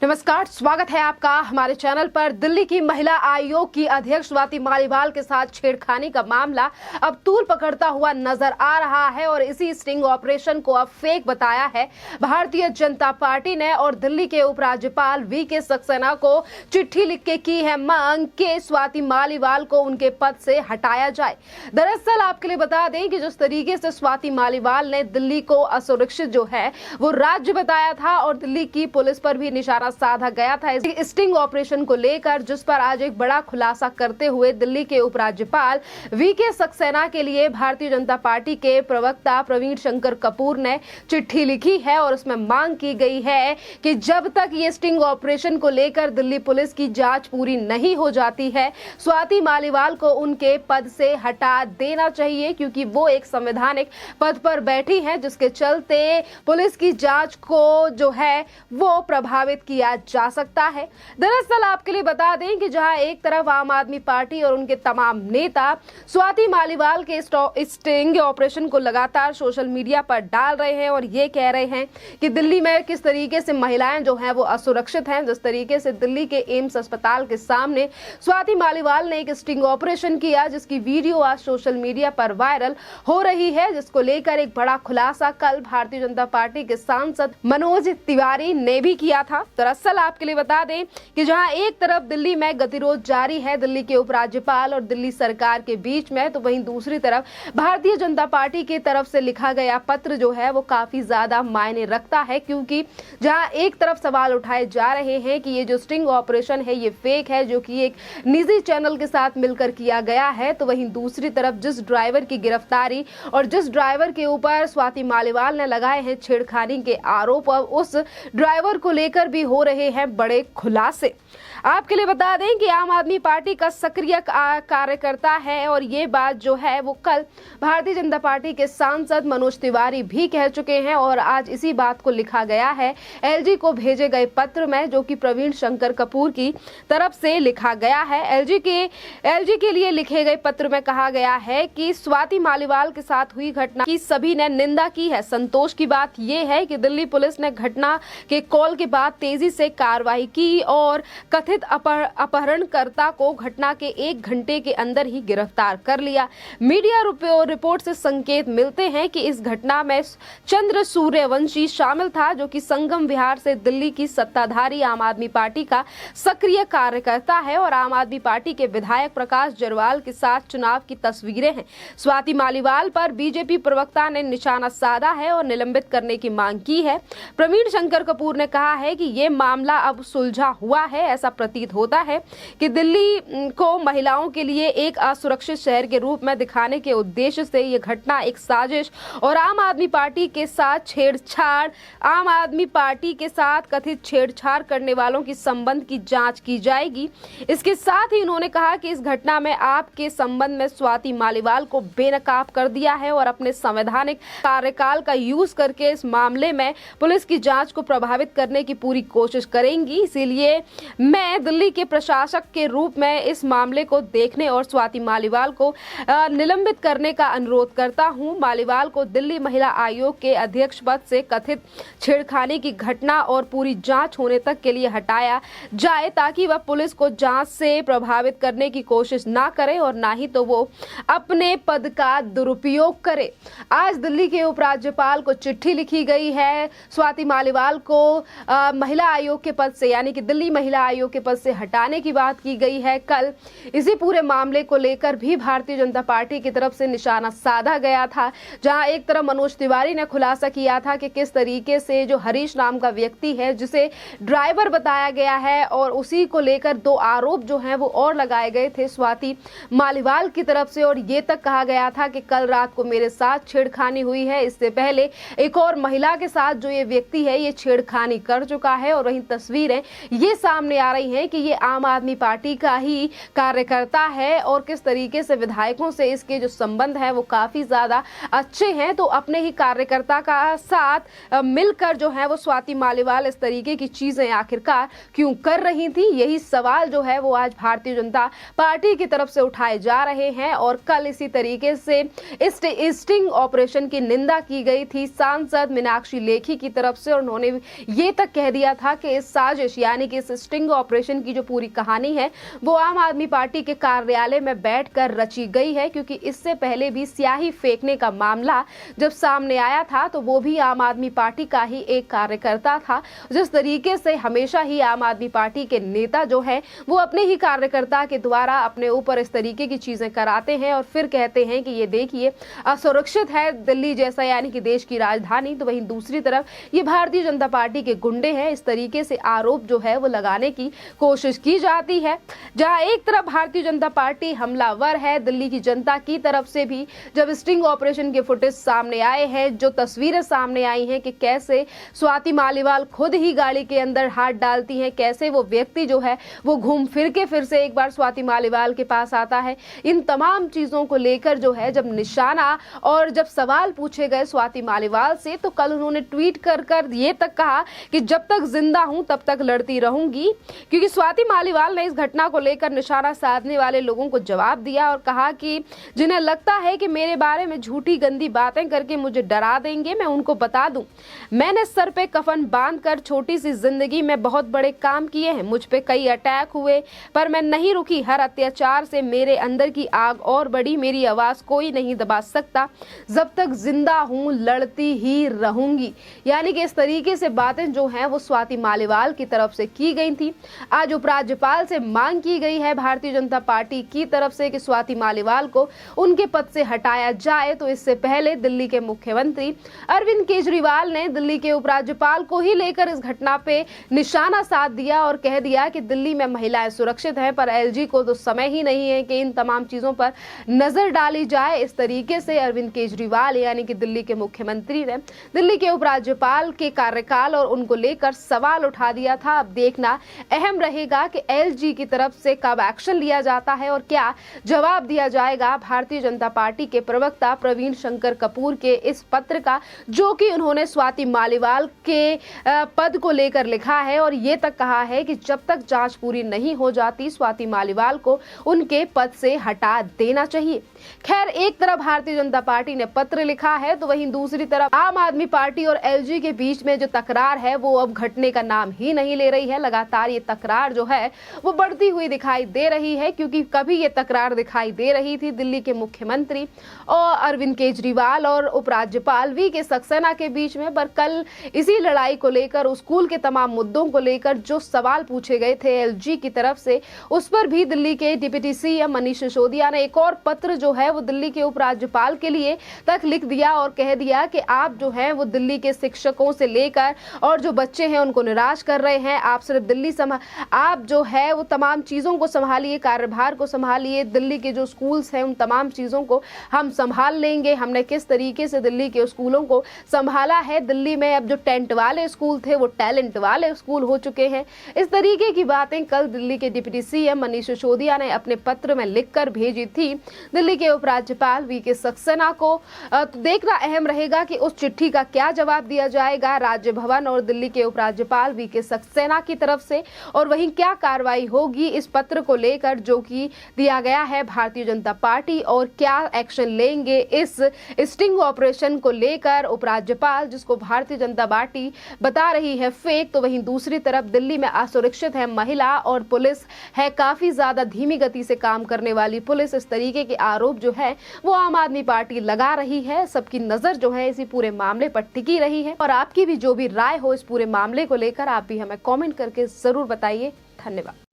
नमस्कार, स्वागत है आपका हमारे चैनल पर। दिल्ली की महिला आयोग की अध्यक्ष स्वाति मालीवाल के साथ छेड़खानी का मामला अब तूल पकड़ता हुआ नजर आ रहा है और इसी स्टिंग ऑपरेशन को अब फेक बताया है भारतीय जनता पार्टी ने और दिल्ली के उपराज्यपाल वीके सक्सेना को चिट्ठी लिख के की है मांग कि स्वाति मालीवाल को उनके पद से हटाया जाए। दरअसल आपके लिए बता दें कि जिस तरीके से स्वाति मालीवाल ने दिल्ली को असुरक्षित जो है वो राज्य बताया था और दिल्ली की पुलिस पर भी निशाना साधा गया था इस स्टिंग ऑपरेशन को लेकर, जिस पर आज एक बड़ा खुलासा करते हुए दिल्ली के उपराज्यपाल वीके सक्सेना के लिए भारतीय जनता पार्टी के प्रवक्ता प्रवीण शंकर कपूर ने चिट्ठी लिखी है और उसमें मांग की गई है कि जब तक ये स्टिंग ऑपरेशन को लेकर दिल्ली पुलिस की जांच पूरी नहीं हो जाती है, स्वाति मालीवाल को उनके पद से हटा देना चाहिए, क्योंकि वो एक संवैधानिक पद पर बैठी हैं, जिसके चलते पुलिस की जांच को जो है वो प्रभावित किया जा सकता है। दरअसल आपके लिए बता दें कि जहां एक तरफ आम आदमी पार्टी और उनके तमाम नेता स्वाति मालीवाल के स्टिंग ऑपरेशन को लगातार सोशल मीडिया पर डाल रहे हैं और ये कह रहे हैं कि दिल्ली में किस तरीके से महिलाएं जो हैं वो असुरक्षित हैं, जिस तरीके से दिल्ली के एम्स अस्पताल के सामने स्वाति मालीवाल ने एक स्टिंग ऑपरेशन किया, जिसकी वीडियो आज सोशल मीडिया पर वायरल हो रही है, जिसको लेकर एक बड़ा खुलासा कल भारतीय जनता पार्टी के सांसद मनोज तिवारी ने भी किया था। दरअसल आपके लिए बता दें कि जहां एक तरफ दिल्ली में गतिरोध जारी है दिल्ली के उपराज्यपाल और दिल्ली सरकार के बीच में, तो वहीं दूसरी तरफ भारतीय जनता पार्टी की तरफ से लिखा गया पत्र जो है वो काफी ज्यादा मायने रखता है, क्योंकि जहां एक तरफ सवाल उठाए जा रहे हैं कि ये जो स्टिंग ऑपरेशन है ये फेक है, जो कि एक निजी चैनल के साथ मिलकर किया गया है, तो वहीं दूसरी तरफ जिस ड्राइवर की गिरफ्तारी और जिस ड्राइवर के ऊपर स्वाति मालीवाल ने लगाए हैं छेड़खानी के आरोप, अब उस ड्राइवर को लेकर भी हो रहे हैं बड़े खुलासे। आपके लिए बता दें कि आम आदमी पार्टी का सक्रिय कार्यकर्ता है और ये बात जो है वो कल भारतीय जनता पार्टी के सांसद मनोज तिवारी भी कह चुके हैं और आज इसी बात को लिखा गया है एलजी को भेजे गए पत्र में, जो कि प्रवीण शंकर कपूर की तरफ से लिखा गया है। एलजी के लिए लिखे गए पत्र में कहा गया है कि स्वाति मालीवाल के साथ हुई घटना की सभी ने निंदा की है। संतोष की बात यह है कि दिल्ली पुलिस ने घटना के कॉल के बाद तेजी से कार्रवाई की और कथित अपहरणकर्ता को घटना के 1 घंटे के अंदर ही गिरफ्तार कर लिया। मीडिया रिपोर्ट से संकेत मिलते हैं कि इस घटना में चंद्र सूर्यवंशी शामिल था, जो कि संगम विहार से दिल्ली की सत्ताधारी आम आदमी पार्टी का सक्रिय कार्यकर्ता है और आम आदमी पार्टी के विधायक प्रकाश जरवाल के साथ चुनाव की तस्वीरें हैं। स्वाति मालीवाल पर बीजेपी प्रवक्ता ने निशाना साधा है और निलंबित करने की मांग की है। प्रवीण शंकर कपूर ने कहा है कि ये मामला अब सुलझा हुआ है। ऐसा प्रतीत होता है कि दिल्ली को महिलाओं के लिए एक असुरक्षित शहर के रूप में दिखाने के उद्देश्य से ये घटना एक साजिश और आम आदमी पार्टी के साथ कथित छेड़छाड़ करने वालों की संबंध की जांच की जाएगी। इसके साथ ही उन्होंने कहा कि इस घटना में आपके संबंध में स्वाति मालीवाल को बेनकाब कर दिया है और अपने संवैधानिक कार्यकाल का यूज करके इस मामले में पुलिस की जांच को प्रभावित करने की पूरी कोशिश करेंगी। इसीलिए मैं दिल्ली के प्रशासक के रूप में इस मामले को देखने और स्वाति मालीवाल को निलंबित करने का अनुरोध करता हूं। मालीवाल को दिल्ली महिला आयोग के अध्यक्ष पद से कथित छेड़खानी की घटना और पूरी जांच होने तक के लिए हटाया जाए, ताकि वह पुलिस को जांच से प्रभावित करने की कोशिश ना करे और ना ही तो वो अपने पद का दुरुपयोग करे। आज दिल्ली के उपराज्यपाल को चिट्ठी लिखी गई है। स्वाति मालीवाल को महिला आयोग के पद से, यानी कि दिल्ली महिला आयोग के पद से हटाने की बात की गई है। कल इसी पूरे मामले को लेकर भी भारतीय जनता पार्टी की तरफ से निशाना साधा गया था, जहां एक तरफ मनोज तिवारी ने खुलासा किया था कि किस तरीके से जो हरीश नाम का व्यक्ति है, जिसे ड्राइवर बताया गया है, और उसी को लेकर 2 आरोप जो हैं वो और लगाए गए थे स्वाति मालीवाल की तरफ से, और ये तक कहा गया था कि कल रात को मेरे साथ छेड़खानी हुई है। इससे पहले एक और महिला के साथ जो ये व्यक्ति है ये छेड़खानी कर चुका है और वहीं तस्वीरें ये सामने आ रही रही हैं कि ये आम आदमी पार्टी का ही कार्यकर्ता है और किस तरीके से विधायकों से इसके जो संबंध है वो काफी ज्यादा अच्छे हैं। तो अपने ही कार्यकर्ता का साथ मिलकर जो है वो स्वाति मालीवाल इस तरीके की चीजें आखिरकार क्यों कर रही थी, यही सवाल जो है वो आज भारतीय जनता पार्टी की तरफ से उठाए जा रहे हैं। और कल इसी तरीके से इस स्टिंग ऑपरेशन की निंदा की गई थी सांसद मीनाक्षी लेखी की तरफ से, और उन्होंने ये तक कह दिया था कि इस साजिश यानी कि इस स्टिंग ऑपरेशन की जो पूरी कहानी है वो आम आदमी पार्टी के कार्यालय में बैठकर रची गई है, क्योंकि इससे पहले भी स्याही फेंकने का मामला जब सामने आया था तो वो भी आम आदमी पार्टी का ही एक कार्यकर्ता था। जिस तरीके से हमेशा ही आम आदमी पार्टी के नेता जो है वो अपने ही कार्यकर्ता के द्वारा अपने ऊपर इस तरीके की चीजें कराते हैं और फिर कहते हैं कि ये देखिए असुरक्षित है दिल्ली जैसा यानी कि देश की राजधानी, तो वहीं दूसरी तरफ ये भारतीय जनता पार्टी के गुंडे हैं। इस तरीके से आरोप जो है वो लगाने की कोशिश की जाती है। जहां एक तरफ भारतीय जनता पार्टी हमलावर है, दिल्ली की जनता की तरफ से भी जब स्टिंग ऑपरेशन के फुटेज सामने आए हैं, जो तस्वीरें सामने आई हैं कि कैसे स्वाति मालीवाल खुद ही गाड़ी के अंदर हाथ डालती हैं, कैसे वो व्यक्ति जो है वो घूम फिर के फिर से एक बार स्वाति मालीवाल के पास आता है, इन तमाम चीजों को लेकर जो है जब निशाना और जब सवाल पूछे गए स्वाति मालीवाल से, तो कल उन्होंने ट्वीट कर ये तक कहा कि जब तक जिंदा हूं तब तक लड़ती रहूंगी, क्योंकि स्वाति मालीवाल ने इस घटना को लेकर निशाना साधने वाले लोगों को जवाब दिया और कहा कि जिन्हें लगता है कि मेरे बारे में झूठी गंदी बातें करके मुझे डरा देंगे, मैं उनको बता दूं मैंने सर पे कफन बांधकर छोटी सी जिंदगी में बहुत बड़े काम किए हैं। मुझ पे कई अटैक हुए पर मैं नहीं रुकी, हर अत्याचार से मेरे अंदर की आग और बढ़ी, मेरी आवाज कोई नहीं दबा सकता, जब तक जिंदा हूं लड़ती ही रहूंगी। यानी कि इस तरीके से बातें जो हैं वो स्वाति मालीवाल की तरफ से की गई थी। आज उपराज्यपाल से मांग की गई है भारतीय जनता पार्टी की तरफ से कि स्वाति मालीवाल को उनके पद से हटाया जाए। तो इससे पहले दिल्ली के मुख्यमंत्री अरविंद केजरीवाल ने दिल्ली के उपराज्यपाल को ही लेकर इस घटना पे निशाना साध दिया और कह दिया कि दिल्ली में महिलाएं सुरक्षित हैं, पर एलजी को तो समय ही नहीं है कि इन तमाम चीजों पर नजर डाली जाए। इस तरीके से अरविंद केजरीवाल यानी कि दिल्ली के मुख्यमंत्री ने दिल्ली के उपराज्यपाल के कार्यकाल और उनको लेकर सवाल उठा दिया था। अब देखना अहम रहेगा कि एलजी की तरफ से कब एक्शन लिया जाता है और क्या जवाब दिया जाएगा भारतीय जनता पार्टी के प्रवक्ता प्रवीण शंकर कपूर के इस पत्र का, जो कि उन्होंने स्वाति मालीवाल के पद को लेकर लिखा है और ये तक कहा है कि जब तक जांच पूरी नहीं हो जाती स्वाति मालीवाल को उनके पद से हटा देना चाहिए। खैर, एक तरफ भारतीय जनता पार्टी ने पत्र लिखा है तो वहीं दूसरी तरफ आम आदमी पार्टी और एलजी के बीच में जो तकरार है वो अब घटने का नाम ही नहीं ले रही है। लगातार ये तकरार जो है वो बढ़ती हुई दिखाई दे रही है, क्योंकि कभी ये तकरार दिखाई दे रही थी दिल्ली के मुख्यमंत्री और अरविंद केजरीवाल और उपराज्यपाल वी के सक्सेना के बीच में, पर कल इसी लड़ाई को लेकर स्कूल के तमाम मुद्दों को लेकर जो सवाल पूछे गए थे एलजी की तरफ से, उस पर भी दिल्ली के डिप्टी सीएम मनीष सिसोदिया ने एक और पत्र जो है वो दिल्ली के उपराज्यपाल के लिए तक लिख दिया और कह दिया कि आप जो है वो दिल्ली के शिक्षकों से लेकर और जो बच्चे हैं उनको निराश कर रहे हैं। आप सिर्फ दिल्ली आप जो है वो तमाम चीजों को संभालिए, कार्यभार को संभालिए, दिल्ली के जो स्कूल्स हैं उन तमाम चीजों को हम संभाल लेंगे। हमने किस तरीके से दिल्ली के स्कूलों को संभाला है, दिल्ली में अब जो टेंट वाले स्कूल थे वो टैलेंट वाले स्कूल हो चुके हैं। इस तरीके की बातें कल दिल्ली के डिप्टी सीएम मनीष सिसोदिया ने अपने पत्र में लिखकर भेजी थी दिल्ली के उपराज्यपाल वी के सक्सेना को। तो देखना अहम रहेगा कि उस चिट्ठी का क्या जवाब दिया जाएगा राज्य भवन और दिल्ली के उपराज्यपाल वी के सक्सेना की तरफ से, और वहीं क्या कार्रवाई होगी इस पत्र को लेकर जो कि दिया गया है भारतीय जनता पार्टी, और क्या एक्शन लेंगे इस स्टिंग ऑपरेशन को लेकर उपराज्यपाल, जिसको भारतीय जनता पार्टी बता रही है फेक। तो वहीं दूसरी तरफ दिल्ली में असुरक्षित है महिला और पुलिस है काफी ज्यादा धीमी गति से काम करने वाली पुलिस। इस तरीके के आरोप जो है वो आम आदमी पार्टी लगा रही है। सबकी नजर जो है इसी पूरे मामले पर टिकी रही है, और आपकी भी जो भी राय हो इस पूरे मामले को लेकर आप भी हमें कमेंट करके जरूर बताइए। धन्यवाद।